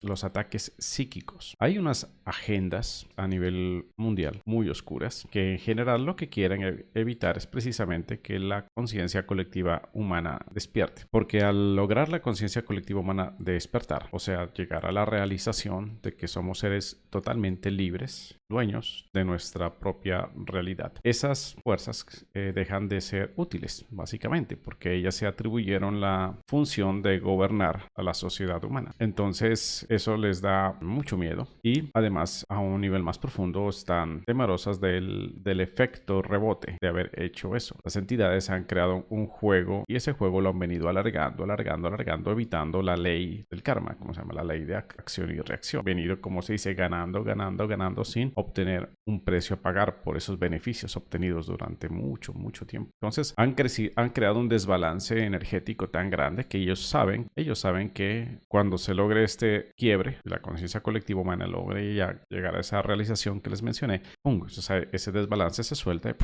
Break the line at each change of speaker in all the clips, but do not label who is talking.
los ataques psíquicos. Hay unas agendas a nivel mundial muy oscuras que en general lo que quieren evitar es precisamente que la conciencia colectiva humana despierte. Porque al lograr la conciencia colectiva humana despertar, o sea, llegar a la realización de que somos seres totalmente libres, dueños de nuestra propia realidad, esas fuerzas dejan de ser útiles, básicamente, porque ellas se atribuyeron la función de gobernar a la sociedad humana. Entonces, eso les da mucho miedo y además a un nivel más profundo están temerosas del efecto rebote de haber hecho eso. Las entidades han creado un juego y ese juego lo han venido alargando, evitando la ley del karma, como se llama, la ley de acción y reacción. Venido, como se dice, ganando sin obtener un precio a pagar por esos beneficios obtenidos durante mucho tiempo. Entonces han creado un desbalance energético tan grande que ellos saben que cuando se logre este quiebre, la conciencia colectiva humana logre ya llegar a esa realización que les mencioné, ¡pum! O sea, ese desbalance se suelta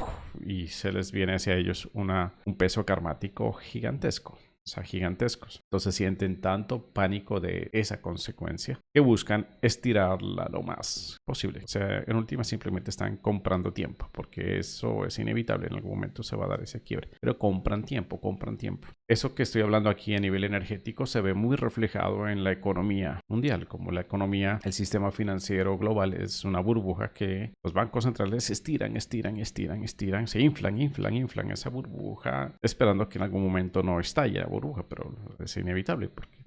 y se les viene hacia ellos un peso karmático gigantesco. O sea, gigantescos. Entonces sienten tanto pánico de esa consecuencia que buscan estirarla lo más posible. O sea, en última simplemente están comprando tiempo, porque eso es inevitable. En algún momento se va a dar ese quiebre. Pero compran tiempo. Eso que estoy hablando aquí a nivel energético se ve muy reflejado en la economía mundial. Como la economía, el sistema financiero global es una burbuja que los bancos centrales estiran, se inflan esa burbuja, esperando que en algún momento no estalle la burbuja, pero es inevitable porque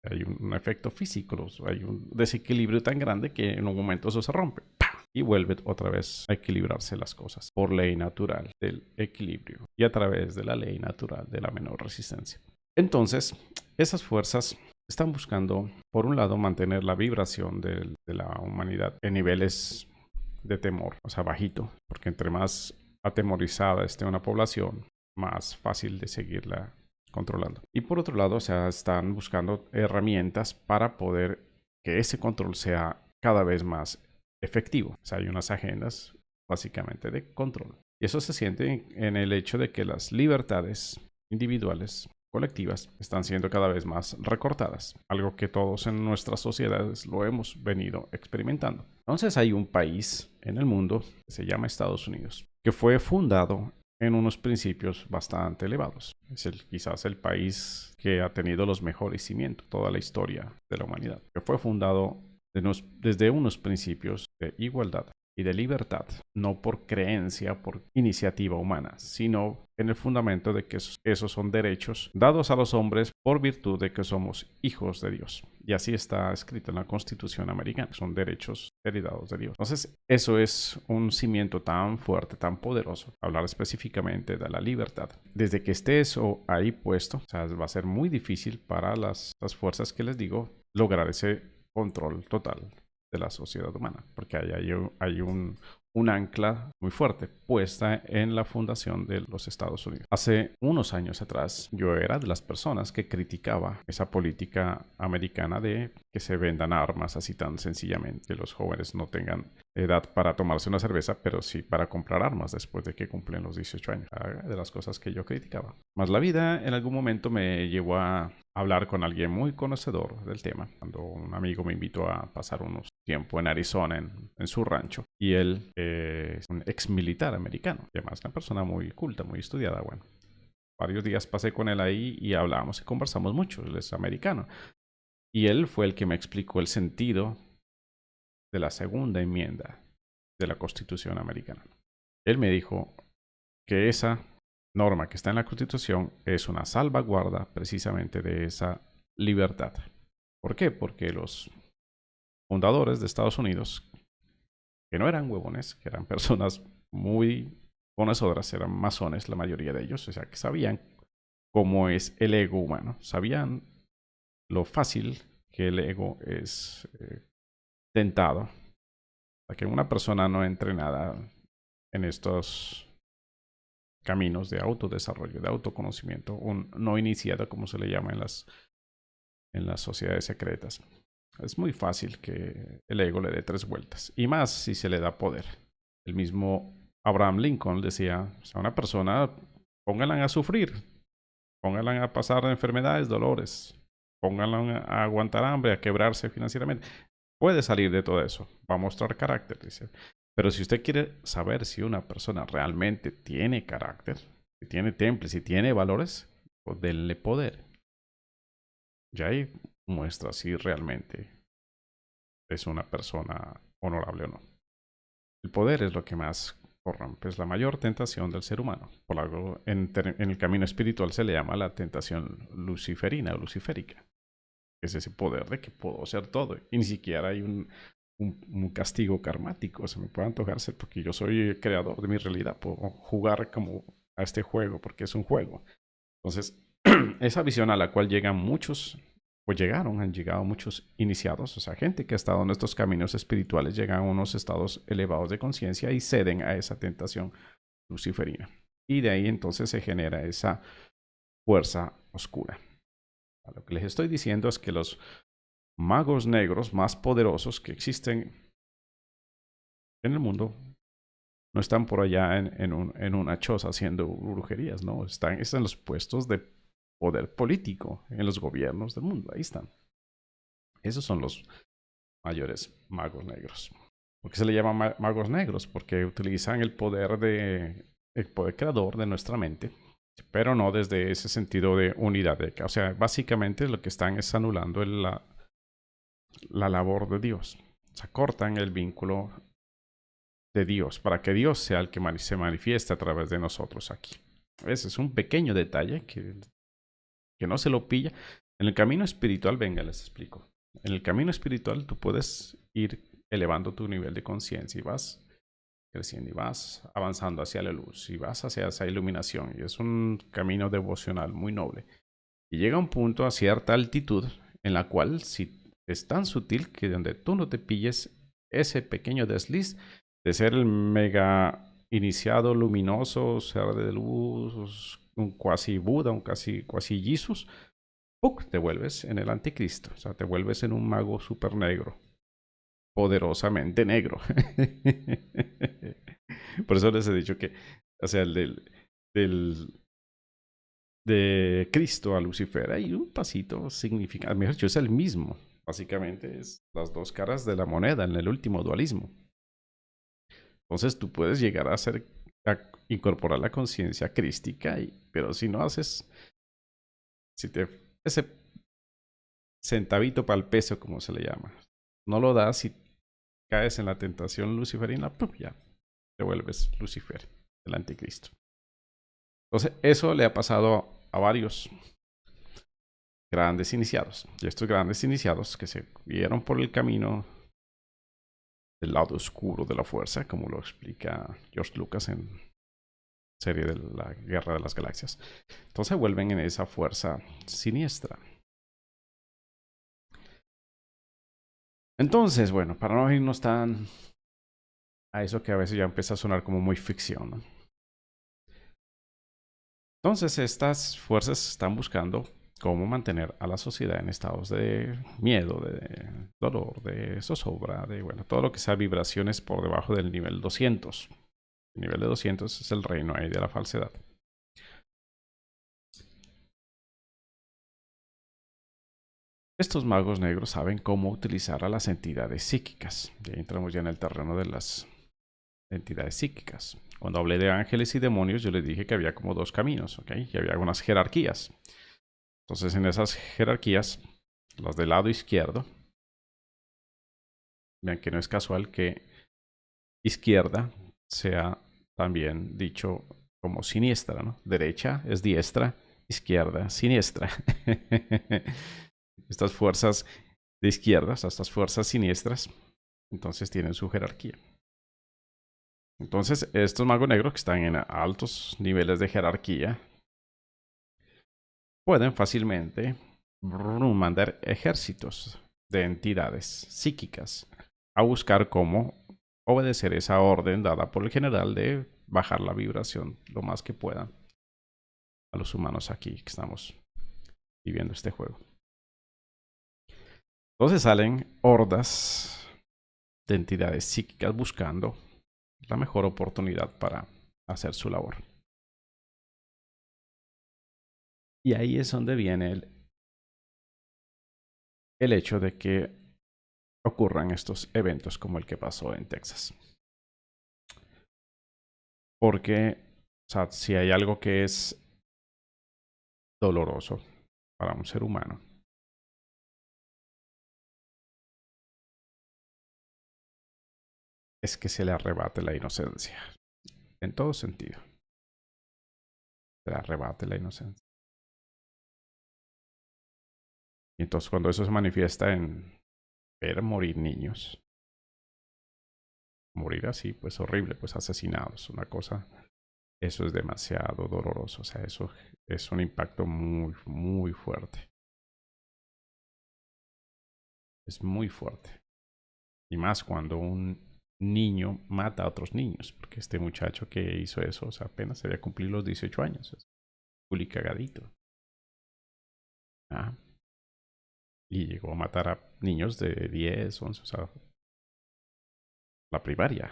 hay un efecto físico, hay un desequilibrio tan grande que en un momento eso se rompe y vuelve otra vez a equilibrarse las cosas por ley natural del equilibrio y a través de la ley natural de la menor resistencia. Entonces, esas fuerzas están buscando, por un lado, mantener la vibración de la humanidad en niveles de temor, o sea, bajito, porque entre más atemorizada esté una población, más fácil de seguirla controlando. Y por otro lado, o sea, están buscando herramientas para poder que ese control sea cada vez más efectivo. O sea, hay unas agendas básicamente de control. Y eso se siente en el hecho de que las libertades individuales, colectivas, están siendo cada vez más recortadas. Algo que todos en nuestras sociedades lo hemos venido experimentando. Entonces hay un país en el mundo que se llama Estados Unidos, que fue fundado en unos principios bastante elevados. Es quizás el país que ha tenido los mejores cimientos toda la historia de la humanidad, que fue fundado desde unos principios de igualdad y de libertad, no por creencia, por iniciativa humana, sino en el fundamento de que esos son derechos dados a los hombres por virtud de que somos hijos de Dios. Y así está escrito en la Constitución americana, son derechos heredados de Dios. Entonces, eso es un cimiento tan fuerte, tan poderoso, hablar específicamente de la libertad. Desde que esté eso ahí puesto, o sea, va a ser muy difícil para las fuerzas que les digo lograr ese control total de la sociedad humana, porque hay un ancla muy fuerte puesta en la fundación de los Estados Unidos. Hace unos años atrás, yo era de las personas que criticaba esa política americana de que se vendan armas así tan sencillamente, que los jóvenes no tengan edad para tomarse una cerveza, pero sí para comprar armas después de que cumplen los 18 años. De las cosas que yo criticaba. Más la vida en algún momento me llevó a hablar con alguien muy conocedor del tema, cuando un amigo me invitó a pasar unos tiempo en Arizona, en su rancho, y él es un ex militar americano, y además una persona muy culta, muy estudiada. Bueno, varios días pasé con él ahí y hablábamos y conversamos mucho. Él es americano y él fue el que me explicó el sentido de la segunda enmienda de la Constitución americana. Él me dijo que esa norma que está en la Constitución es una salvaguarda precisamente de esa libertad. ¿Por qué? Porque los fundadores de Estados Unidos, que no eran huevones, que eran personas muy conocedoras, eran masones la mayoría de ellos, o sea, que sabían cómo es el ego humano, sabían lo fácil que el ego es tentado, para que una persona no entrenada en estos caminos de autodesarrollo, de autoconocimiento, un no iniciado, como se le llama en las sociedades secretas. Es muy fácil que el ego le dé 3 vueltas, y más si se le da poder. El mismo Abraham Lincoln decía, o sea, una persona, pónganla a sufrir, pónganla a pasar enfermedades, dolores, pónganlo a aguantar hambre, a quebrarse financieramente. Puede salir de todo eso, va a mostrar carácter, dice. Pero si usted quiere saber si una persona realmente tiene carácter, si tiene temple, si tiene valores, pues denle poder. Ya ahí muestra si realmente es una persona honorable o no. El poder es lo que más corrompe, es la mayor tentación del ser humano. Por algo en el camino espiritual se le llama la tentación luciferina o luciférica. Es ese poder de que puedo hacer todo. Y ni siquiera hay un castigo karmático. Se me puede antojarse porque yo soy el creador de mi realidad. Puedo jugar como a este juego porque es un juego. Entonces, esa visión a la cual llegan muchos, pues han llegado muchos iniciados, o sea, gente que ha estado en estos caminos espirituales, llegan a unos estados elevados de conciencia y ceden a esa tentación luciferina. Y de ahí entonces se genera esa fuerza oscura. Lo que les estoy diciendo es que los magos negros más poderosos que existen en el mundo no están por allá en una choza haciendo brujerías, ¿no? Están en los puestos de poder político en los gobiernos del mundo. Ahí están. Esos son los mayores magos negros. ¿Por qué se le llama magos negros? Porque utilizan el poder creador de nuestra mente, pero no desde ese sentido de unidad. O sea, básicamente lo que están es anulando la labor de Dios. O sea, cortan el vínculo de Dios para que Dios sea el que se manifieste a través de nosotros aquí. Ese es un pequeño detalle que no se lo pilla. En el camino espiritual, venga, les explico. En el camino espiritual tú puedes ir elevando tu nivel de conciencia y vas creciendo y vas avanzando hacia la luz y vas hacia esa iluminación. Y es un camino devocional muy noble. Y llega un punto a cierta altitud en la cual si es tan sutil que donde tú no te pilles ese pequeño desliz de ser el mega iniciado luminoso, ser de luz, un cuasi Buda, un cuasi Jesus, ¡puc! Te vuelves en el anticristo. O sea, te vuelves en un mago súper negro. Poderosamente negro. Por eso les he dicho que, o sea, de Cristo a Lucifer hay un pasito significativo. Mejor dicho, es el mismo. Básicamente es las dos caras de la moneda en el último dualismo. Entonces tú puedes llegar a incorporar la conciencia crística, pero si no haces, ese centavito para el peso, como se le llama, no lo das y caes en la tentación luciferina, ¡pum! Ya te vuelves Lucifer, el anticristo. Entonces eso le ha pasado a varios grandes iniciados. Y estos grandes iniciados que se vieron por el camino del lado oscuro de la fuerza, como lo explica George Lucas en serie de la Guerra de las Galaxias. Entonces vuelven en esa fuerza siniestra. Entonces, bueno, para no irnos tan a eso que a veces ya empieza a sonar como muy ficción, ¿no? Entonces estas fuerzas están buscando cómo mantener a la sociedad en estados de miedo, de dolor, de zozobra, de bueno, todo lo que sea vibraciones por debajo del nivel 200. El nivel de 200 es el reino ahí de la falsedad. Estos magos negros saben cómo utilizar a las entidades psíquicas. Ya entramos ya en el terreno de las entidades psíquicas. Cuando hablé de ángeles y demonios, yo les dije que había como dos caminos, ¿ok? Y había algunas jerarquías. Entonces, en esas jerarquías, las del lado izquierdo, vean que no es casual que izquierda sea también dicho como siniestra, ¿no? Derecha es diestra, izquierda siniestra. Estas fuerzas de izquierdas, estas fuerzas siniestras, entonces tienen su jerarquía. Entonces, estos magos negros que están en altos niveles de jerarquía pueden fácilmente mandar ejércitos de entidades psíquicas a buscar cómo obedecer esa orden dada por el general de bajar la vibración lo más que puedan a los humanos aquí que estamos viviendo este juego. Entonces salen hordas de entidades psíquicas buscando la mejor oportunidad para hacer su labor. Y ahí es donde viene el hecho de que ocurran estos eventos como el que pasó en Texas. Porque, o sea, si hay algo que es doloroso para un ser humano, es que se le arrebate la inocencia. En todo sentido. Se le arrebate la inocencia. Y entonces cuando eso se manifiesta en ver morir niños, morir así, pues horrible, pues asesinados, una cosa, eso es demasiado doloroso. O sea, eso es un impacto muy, muy fuerte. Es muy fuerte. Y más cuando un niño mata a otros niños, porque este muchacho que hizo eso, o sea, apenas se había cumplido los 18 años, es culi cagadito. Ah, y llegó a matar a niños de 10, 11, o sea, la primaria.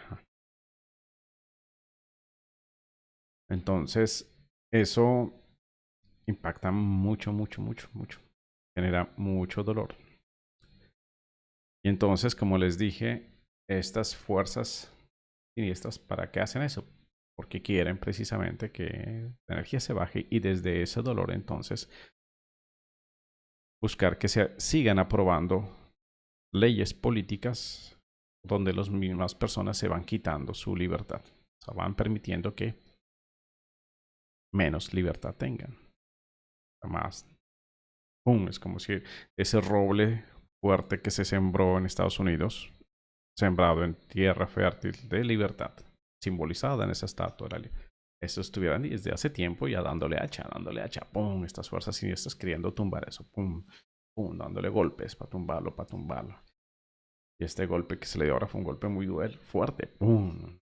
Entonces, eso impacta mucho, mucho, mucho, mucho. Genera mucho dolor. Y entonces, como les dije, estas fuerzas siniestras, ¿para qué hacen eso? Porque quieren precisamente que la energía se baje y desde ese dolor entonces buscar que se sigan aprobando leyes políticas donde las mismas personas se van quitando su libertad. O sea, van permitiendo que menos libertad tengan. Más, ¡pum! Es como si ese roble fuerte que se sembró en Estados Unidos, sembrado en tierra fértil de libertad, simbolizada en esa estatua de la eso estuvieran desde hace tiempo ya dándole hacha, ¡pum! Estas fuerzas siniestras queriendo tumbar eso, ¡pum! ¡Pum! Dándole golpes para tumbarlo, para tumbarlo. Y este golpe que se le dio ahora fue un golpe muy fuerte, ¡pum!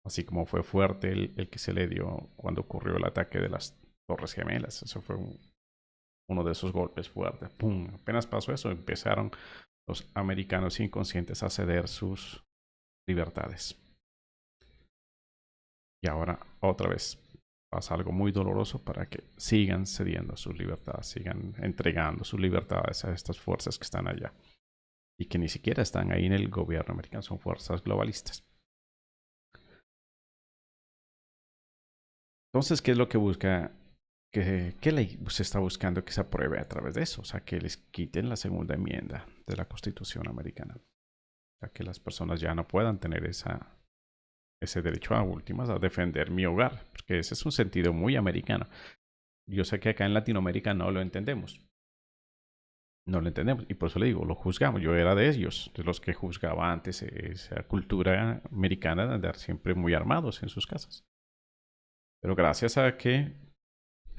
Así como fue fuerte el que se le dio cuando ocurrió el ataque de las Torres Gemelas. Eso fue uno de esos golpes fuertes. ¡Pum! Apenas pasó eso, empezaron los americanos inconscientes a ceder sus libertades. Y ahora otra vez pasa algo muy doloroso para que sigan cediendo sus libertades, sigan entregando sus libertades a estas fuerzas que están allá y que ni siquiera están ahí en el gobierno americano, son fuerzas globalistas. Entonces, ¿qué es lo que busca? ¿Qué ley se está buscando que se apruebe a través de eso? O sea, que les quiten la segunda enmienda de la Constitución americana. O sea, que las personas ya no puedan tener ese derecho a últimas a defender mi hogar, porque ese es un sentido muy americano. Yo sé que acá en Latinoamérica no lo entendemos. No lo entendemos. Y por eso le digo, lo juzgamos. Yo era de ellos, de los que juzgaba antes esa cultura americana de andar siempre muy armados en sus casas. Pero gracias a que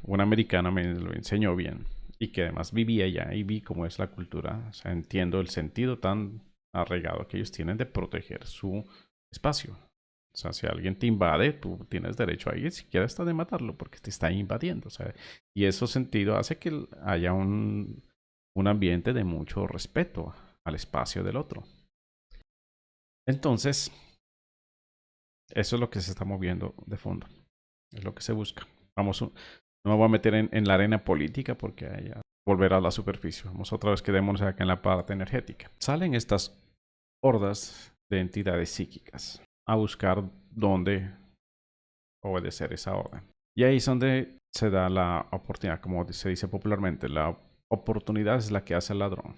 un americano me lo enseñó bien y que además vivía allá y vi cómo es la cultura, o sea, entiendo el sentido tan arraigado que ellos tienen de proteger su espacio. O sea, si alguien te invade, tú tienes derecho a ir, siquiera hasta de matarlo, porque te está invadiendo. O sea, y ese sentido hace que haya un ambiente de mucho respeto al espacio del otro. Entonces, eso es lo que se está moviendo de fondo. Es lo que se busca. Vamos, no me voy a meter en la arena política porque ahí ya volverá a la superficie. Vamos otra vez, quedémonos acá en la parte energética. Salen estas hordas de entidades psíquicas a buscar dónde obedecer esa orden. Y ahí es donde se da la oportunidad, como se dice popularmente, la oportunidad es la que hace el ladrón.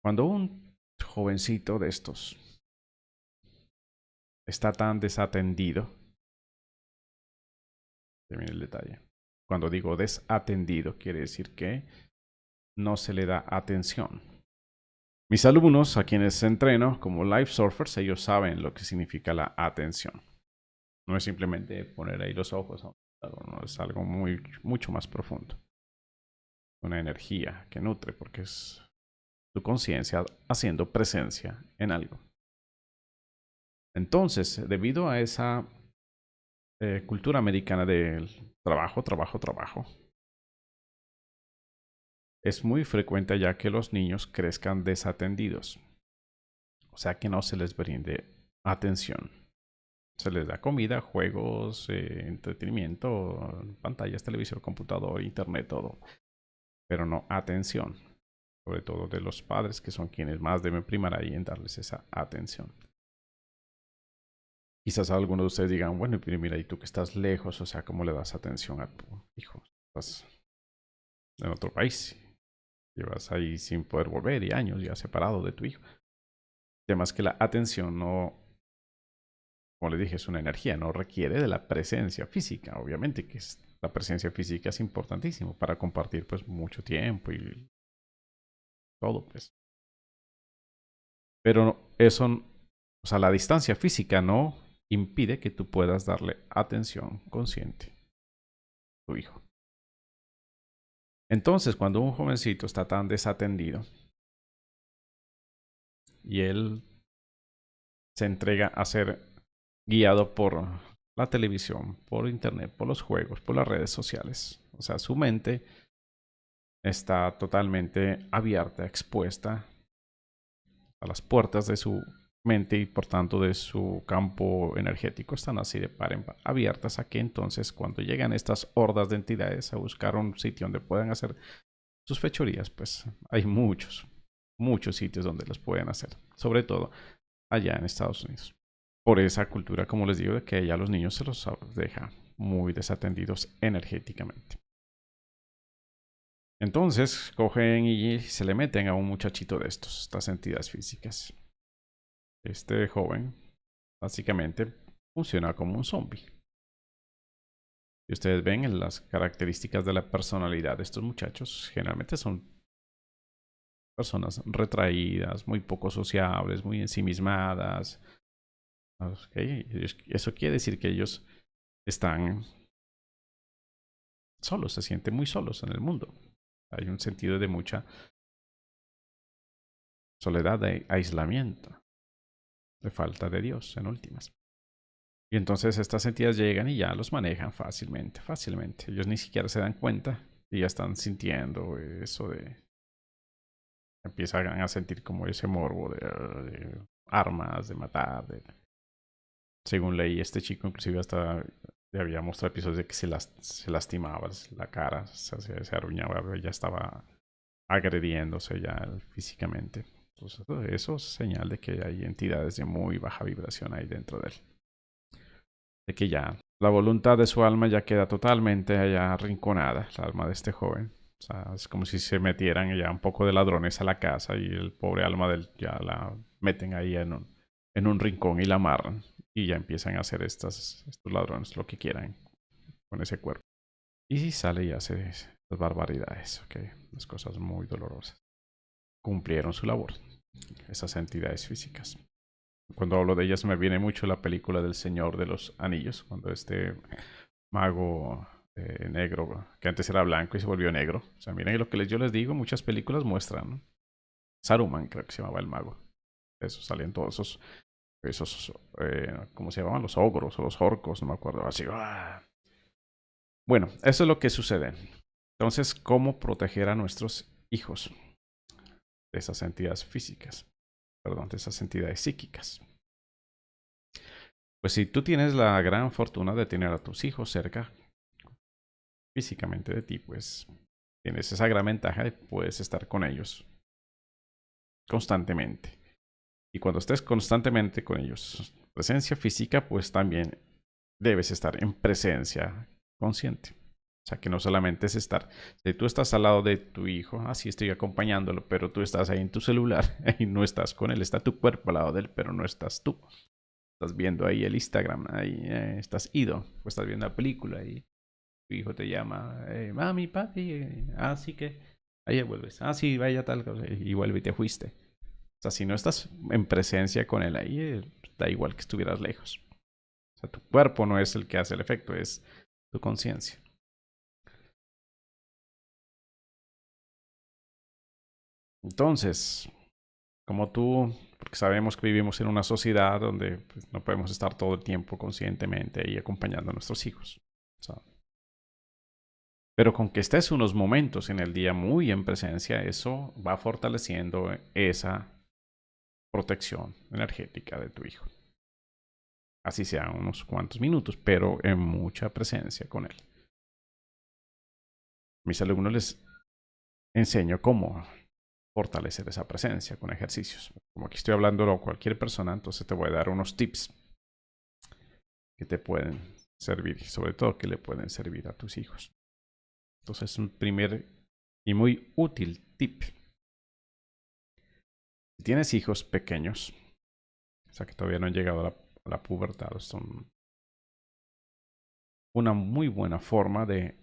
Cuando un jovencito de estos está tan desatendido, termina el detalle. Cuando digo desatendido, quiere decir que no se le da atención. Mis alumnos, a quienes entreno como live surfers, ellos saben lo que significa la atención. No es simplemente poner ahí los ojos, no, es algo mucho más profundo. Una energía que nutre, porque es tu conciencia haciendo presencia en algo. Entonces, debido a esa cultura americana del trabajo, trabajo, trabajo, es muy frecuente ya que los niños crezcan desatendidos. O sea, que no se les brinde atención. Se les da comida, juegos, entretenimiento, pantallas, televisor, computador, internet, todo. Pero no atención. Sobre todo de los padres, que son quienes más deben primar ahí en darles esa atención. Quizás algunos de ustedes digan, bueno, pero mira, y tú que estás lejos, o sea, ¿cómo le das atención a tu hijo? Estás en otro país, llevas ahí sin poder volver y años ya separado de tu hijo. Además que la atención no, como les dije, es una energía, no requiere de la presencia física. Obviamente que la presencia física es importantísimo para compartir pues mucho tiempo y todo, pues. Pero eso, o sea, la distancia física no impide que tú puedas darle atención consciente a tu hijo. Entonces, cuando un jovencito está tan desatendido y él se entrega a ser guiado por la televisión, por internet, por los juegos, por las redes sociales, o sea, su mente está totalmente abierta, expuesta a las puertas de su mente y por tanto de su campo energético están así de par en par, abiertas a que entonces cuando llegan estas hordas de entidades a buscar un sitio donde puedan hacer sus fechorías, pues hay muchos sitios donde los pueden hacer, sobre todo allá en Estados Unidos. Por esa cultura, como les digo, de que allá los niños se los deja muy desatendidos energéticamente. Entonces cogen y se le meten a un muchachito de estas entidades físicas. Este joven básicamente funciona como un zombie. Y ustedes ven en las características de la personalidad de estos muchachos, generalmente son personas retraídas, muy poco sociables, muy ensimismadas. Okay. Eso quiere decir que ellos están solos, se sienten muy solos en el mundo. Hay un sentido de mucha soledad, de aislamiento, de falta de Dios, en últimas. Y entonces estas entidades llegan y ya los manejan fácilmente, fácilmente. Ellos ni siquiera se dan cuenta y ya están sintiendo eso de... Empiezan a sentir como ese morbo de armas, de matar. Según leí, este chico inclusive hasta le había mostrado episodios de que se lastimaba la cara, se arruñaba, ya estaba agrediéndose ya físicamente. Entonces eso es señal de que hay entidades de muy baja vibración ahí dentro de él. De que ya la voluntad de su alma ya queda totalmente allá arrinconada, el alma de este joven. O sea, es como si se metieran ya un poco de ladrones a la casa y el pobre alma de él ya la meten ahí en un rincón y la amarran. Y ya empiezan a hacer estos ladrones lo que quieran con ese cuerpo. Y sale y hace las barbaridades, ¿ok? Las cosas muy dolorosas. Cumplieron su labor, esas entidades físicas. Cuando hablo de ellas me viene mucho la película del Señor de los Anillos, cuando este mago negro, que antes era blanco y se volvió negro. O sea, miren lo que yo les digo, muchas películas muestran, ¿no? Saruman creo que se llamaba el mago. Eso salían todos esos ¿cómo se llamaban? Los ogros o los orcos, no me acuerdo. Así, ¡ah! Bueno, eso es lo que sucede. Entonces, ¿cómo proteger a nuestros hijos de esas entidades físicas? Perdón, de esas entidades psíquicas. Pues si tú tienes la gran fortuna de tener a tus hijos cerca físicamente de ti, pues tienes esa gran ventaja de puedes estar con ellos constantemente. Y cuando estés constantemente con ellos, presencia física, pues también debes estar en presencia consciente. O sea, que no solamente es estar, si tú estás al lado de tu hijo, así estoy acompañándolo, pero tú estás ahí en tu celular y no estás con él, está tu cuerpo al lado de él, pero no estás tú. Estás viendo ahí el Instagram, ahí estás ido, o estás viendo la película y tu hijo te llama, mami, papi, así que ahí vuelves, sí, vaya tal cosa, y vuelve y te fuiste. O sea, si no estás en presencia con él ahí, da igual que estuvieras lejos. O sea, tu cuerpo no es el que hace el efecto, es tu conciencia. Entonces, como tú, porque sabemos que vivimos en una sociedad donde pues, no podemos estar todo el tiempo conscientemente y acompañando a nuestros hijos. O sea, pero con que estés unos momentos en el día muy en presencia, eso va fortaleciendo esa protección energética de tu hijo. así sean unos cuantos minutos, pero en mucha presencia con él. A mis alumnos les enseño cómo fortalecer esa presencia con ejercicios. Como aquí estoy hablando a cualquier persona, entonces te voy a dar unos tips que te pueden servir, sobre todo que le pueden servir a tus hijos. Entonces, un primer y muy útil tip. Si tienes hijos pequeños, o sea que todavía no han llegado a la pubertad, son una muy buena forma de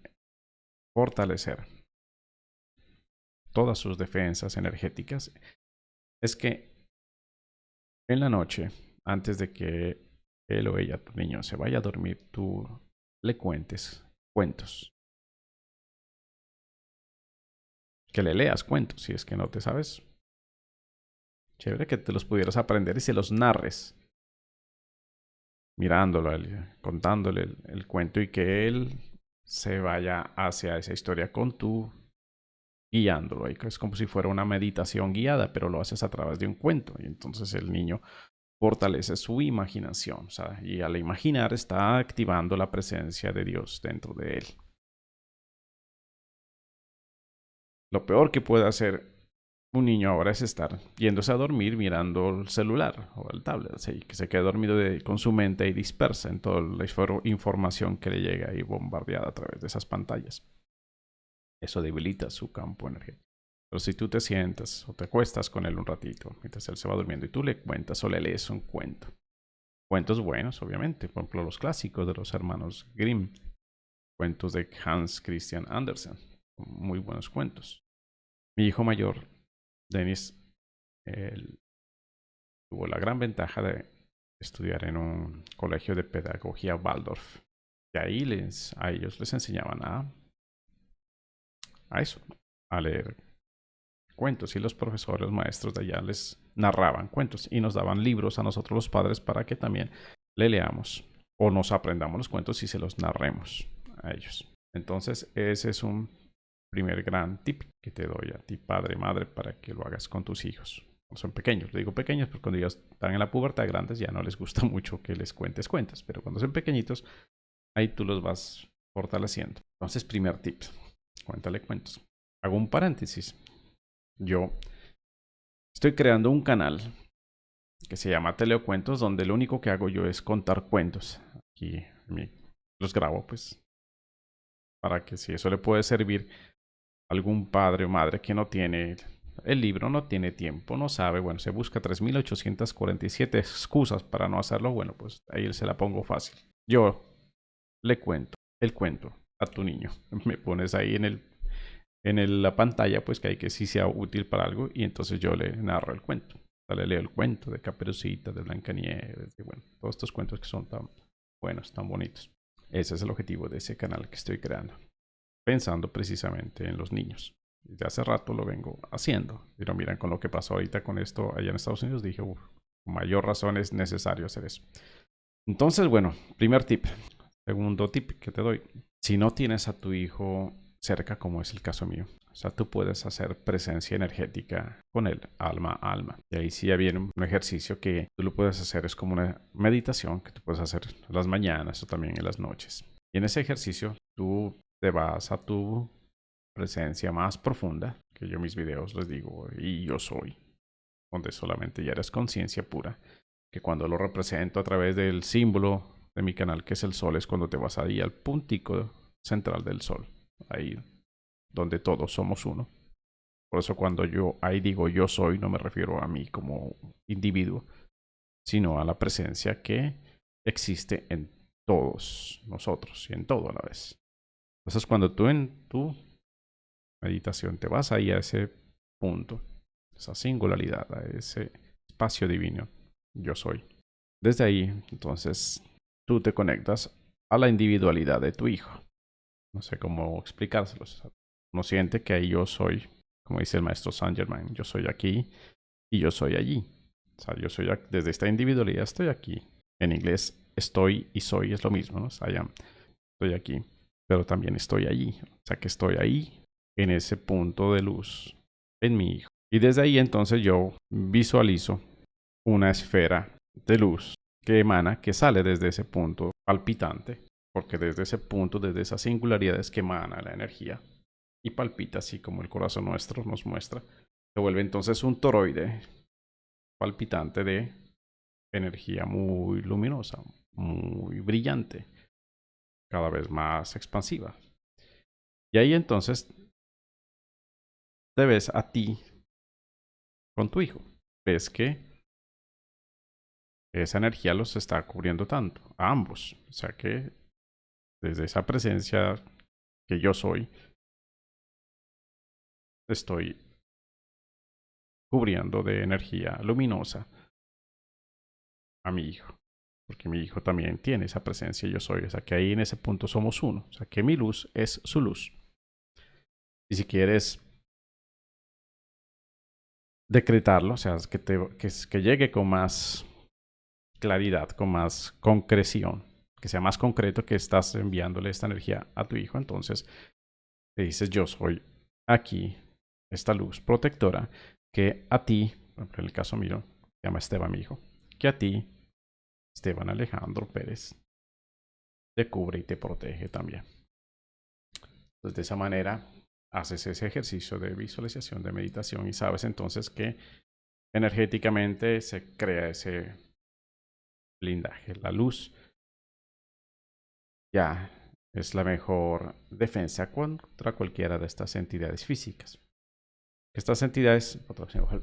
fortalecer todas sus defensas energéticas, es que en la noche, antes de que él o ella, tu niño, se vaya a dormir, tú le cuentes cuentos. Que le leas cuentos, si es que no te sabes. Chévere que te los pudieras aprender y se los narres. Mirándolo, contándole el cuento y que él se vaya hacia esa historia con tú guiándolo. Es como si fuera una meditación guiada, pero lo haces a través de un cuento. Y entonces el niño fortalece su imaginación. O sea, y al imaginar está activando la presencia de Dios dentro de él. Lo peor que puede hacer un niño ahora es estar yéndose a dormir mirando el celular o el tablet, así que se quede dormido con su mente y dispersa en toda la información que le llega y bombardeada a través de esas pantallas. Eso debilita su campo energético. Pero si tú te sientas o te acuestas con él un ratito mientras él se va durmiendo y tú le cuentas o le lees un cuento, cuentos buenos obviamente, por ejemplo los clásicos de los hermanos Grimm, cuentos de Hans Christian Andersen, muy buenos cuentos. Mi hijo mayor, Dennis, tuvo la gran ventaja de estudiar en un colegio de pedagogía Waldorf. Y ahí a ellos les enseñaban a eso, a leer cuentos. Y los profesores, los maestros de allá les narraban cuentos y nos daban libros a nosotros los padres para que también le leamos o nos aprendamos los cuentos y se los narremos a ellos. Entonces ese es un primer gran tip que te doy a ti, padre, madre, para que lo hagas con tus hijos. Cuando son pequeños, le digo pequeños porque cuando ya están en la pubertad grandes ya no les gusta mucho que les cuentes cuentos, pero cuando son pequeñitos, ahí tú los vas fortaleciendo. Entonces, primer tip, cuéntale cuentos. Hago un paréntesis. Yo estoy creando un canal que se llama Teleocuentos, donde lo único que hago yo es contar cuentos. Aquí los grabo, pues, para que si eso le puede servir a algún padre o madre que no tiene el libro, no tiene tiempo, no sabe, bueno, se busca 3.847 excusas para no hacerlo, bueno, pues ahí se la pongo fácil. Yo le cuento el cuento a tu niño. Me pones ahí en la pantalla, pues que hay que sí sea útil para algo, y entonces yo le narro el cuento. O sea, le leo el cuento de Caperucita, de Blancanieves, de, bueno, todos estos cuentos que son tan buenos, tan bonitos. Ese es el objetivo de ese canal que estoy creando, pensando precisamente en los niños. Desde hace rato lo vengo haciendo. Pero miran con lo que pasó ahorita con esto allá en Estados Unidos, dije, con mayor razón es necesario hacer eso. Entonces, bueno, primer tip. Segundo tip que te doy. Si no tienes a tu hijo cerca, como es el caso mío, o sea, tú puedes hacer presencia energética con él, alma a alma. Y ahí sí ya viene un ejercicio que tú lo puedes hacer, es como una meditación que tú puedes hacer en las mañanas o también en las noches. Y en ese ejercicio tú te vas a tu presencia más profunda, que yo en mis videos les digo, y yo soy, donde solamente ya eres conciencia pura, que cuando lo represento a través del símbolo de mi canal, que es el sol, es cuando te vas ahí al puntico central del sol, ahí donde todos somos uno. Por eso cuando yo ahí digo yo soy, no me refiero a mí como individuo, sino a la presencia que existe en todos nosotros y en todo a la vez. Entonces cuando tú en tu meditación te vas ahí a ese punto, esa singularidad, a ese espacio divino, yo soy. Desde ahí, entonces, tú te conectas a la individualidad de tu hijo. No sé cómo explicárselos. Uno siente que ahí yo soy, como dice el maestro Saint Germain, yo soy aquí y yo soy allí. O sea, yo soy desde esta individualidad estoy aquí. En inglés, estoy y soy es lo mismo, ¿no? O sea, estoy aquí, pero también estoy allí. O sea, que estoy ahí, en ese punto de luz, en mi hijo. Y desde ahí entonces yo visualizo una esfera de luz que emana, que sale desde ese punto palpitante, porque desde ese punto, desde esa singularidad es que emana la energía y palpita así como el corazón nuestro nos muestra. Se vuelve entonces un toroide palpitante de energía muy luminosa, muy brillante, cada vez más expansiva. Y ahí entonces te ves a ti con tu hijo. Ves que esa energía los está cubriendo tanto, a ambos. O sea que desde esa presencia que yo soy, estoy cubriendo de energía luminosa a mi hijo. Porque mi hijo también tiene esa presencia, yo soy. O sea que ahí en ese punto somos uno. O sea que mi luz es su luz. Y si quieres decretarlo, o sea, que llegue con más claridad, con más concreción, que sea más concreto que estás enviándole esta energía a tu hijo, entonces le dices, yo soy aquí, esta luz protectora, que a ti, por ejemplo, en el caso mío, se llama Esteban mi hijo, que a ti, Esteban Alejandro Pérez, te cubre y te protege también. Entonces, de esa manera, haces ese ejercicio de visualización, de meditación y sabes entonces que energéticamente se crea ese blindaje. La luz ya es la mejor defensa contra cualquiera de estas entidades físicas. Estas entidades, otra vez la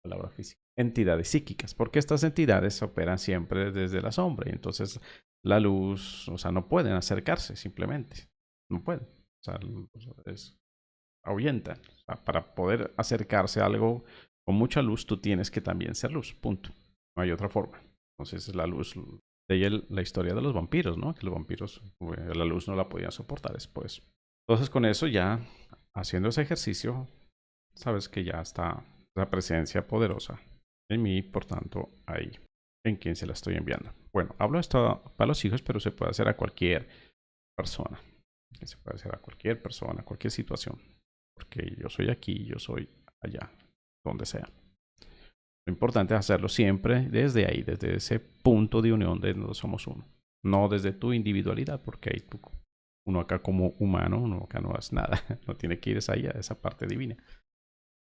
palabra física, entidades psíquicas, porque estas entidades operan siempre desde la sombra y entonces la luz, o sea, no pueden acercarse simplemente, no pueden, o sea, ahuyentan. O sea, para poder acercarse a algo con mucha luz, tú tienes que también ser luz, punto. No hay otra forma. Entonces la luz, de ahí la historia de los vampiros, ¿no? Que los vampiros la luz no la podían soportar después. Entonces con eso ya, haciendo ese ejercicio, sabes que ya está la presencia poderosa en mí, por tanto, ahí, en quien se la estoy enviando. Bueno, hablo esto para los hijos, pero se puede hacer a cualquier persona. Se puede hacer a cualquier persona, a cualquier situación. Porque yo soy aquí, yo soy allá, donde sea. Lo importante es hacerlo siempre desde ahí, desde ese punto de unión de donde somos uno. No desde tu individualidad, porque ahí tú, uno acá como humano, uno acá no es nada. No tiene que ir ahí a esa parte divina.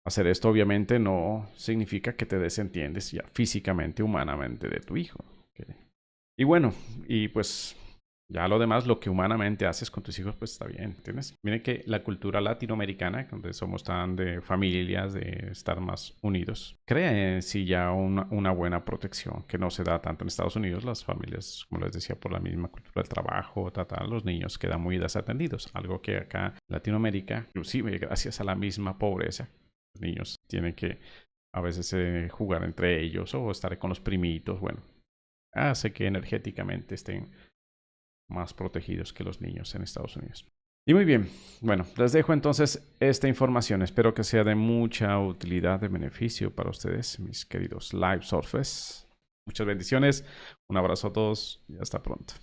Hacer esto obviamente no significa que te desentiendes ya físicamente, humanamente de tu hijo. ¿Okay? Y bueno, y pues ya lo demás, lo que humanamente haces con tus hijos, pues está bien, ¿entiendes? Miren que la cultura latinoamericana, donde somos tan de familias, de estar más unidos, crea en sí ya una buena protección que no se da tanto en Estados Unidos. Las familias, como les decía, por la misma cultura del trabajo, los niños quedan muy desatendidos. Algo que acá en Latinoamérica, inclusive gracias a la misma pobreza, los niños tienen que a veces jugar entre ellos o estar con los primitos. Bueno, hace que energéticamente estén más protegidos que los niños en Estados Unidos. Y muy bien, bueno, les dejo entonces esta información. Espero que sea de mucha utilidad, de beneficio para ustedes, mis queridos Live Surfers. Muchas bendiciones, un abrazo a todos y hasta pronto.